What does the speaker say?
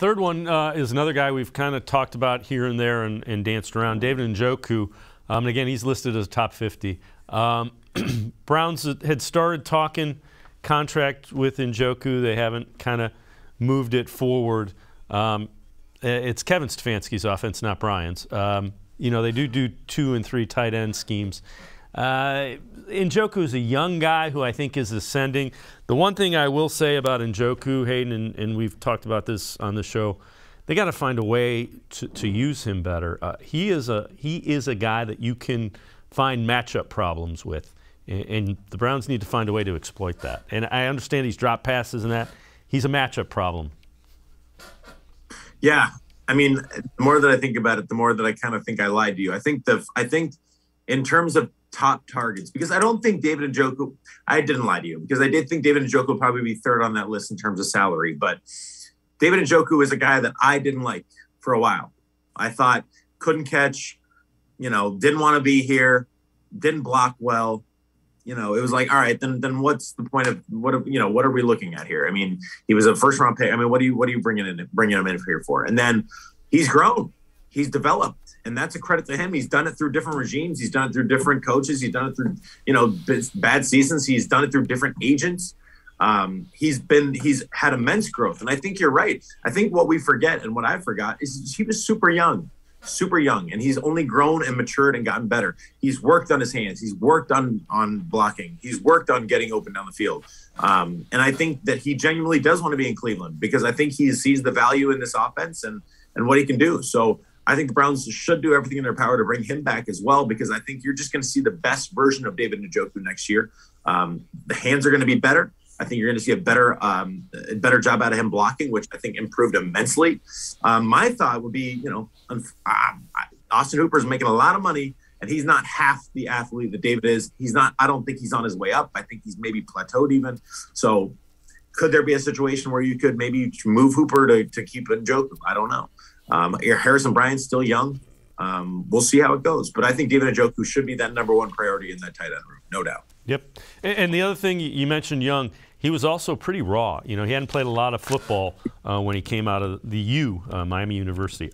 third one is another guy we've kind of talked about here and there and danced around, David Njoku. And again, he's listed as top 50. Browns had started talking contract with Njoku. They haven't kind of moved it forward. It's Kevin Stefanski's offense, not Brian's. You know, they do 2 and 3 tight end schemes. Njoku is a young guy who I think is ascending. The one thing I will say about Njoku, Hayden, and we've talked about this on the show, they got to find a way to use him better. He is a guy that you can find matchup problems with, and the Browns need to find a way to exploit that. And I understand he's dropped passes and that. He's a matchup problem. Yeah, I mean, the more that I think about it, the more that I kind of think I lied to you. I think in terms of top targets, because I don't think David Njoku, I didn't lie to you, because I did think David Njoku would probably be third on that list in terms of salary. But David Njoku is a guy that I didn't like for a while. I thought couldn't catch, you know, didn't want to be here, didn't block well. You know, it was like, all right, then what's the point of what are we looking at here? I mean, he was a first round pick. I mean, what are you bringing him in here for? And then he's grown, he's developed, and that's a credit to him. He's done it through different regimes. He's done it through different coaches. He's done it through, you know, bad seasons. He's done it through different agents. He's had immense growth. And I think you're right. I think what we forget and what I forgot is he was super young, and he's only grown and matured and gotten better. He's worked on his hands. He's worked on blocking. He's worked on getting open down the field. And I think that he genuinely does want to be in Cleveland, because I think he sees the value in this offense and what he can do. So I think the Browns should do everything in their power to bring him back as well, because I think you're just going to see the best version of David Njoku next year. The hands are going to be better. I think you're going to see a better job out of him blocking, which I think improved immensely. My thought would be, you know, Austin Hooper is making a lot of money, and he's not half the athlete that David is. I don't think he's on his way up. I think he's maybe plateaued even. So could there be a situation where you could maybe move Hooper to keep Njoku? I don't know. Harrison Bryant's still young. We'll see how it goes. But I think David Njoku should be that #1 priority in that tight end room, no doubt. Yep. And the other thing, you mentioned young, he was also pretty raw. You know, he hadn't played a lot of football when he came out of the Miami University.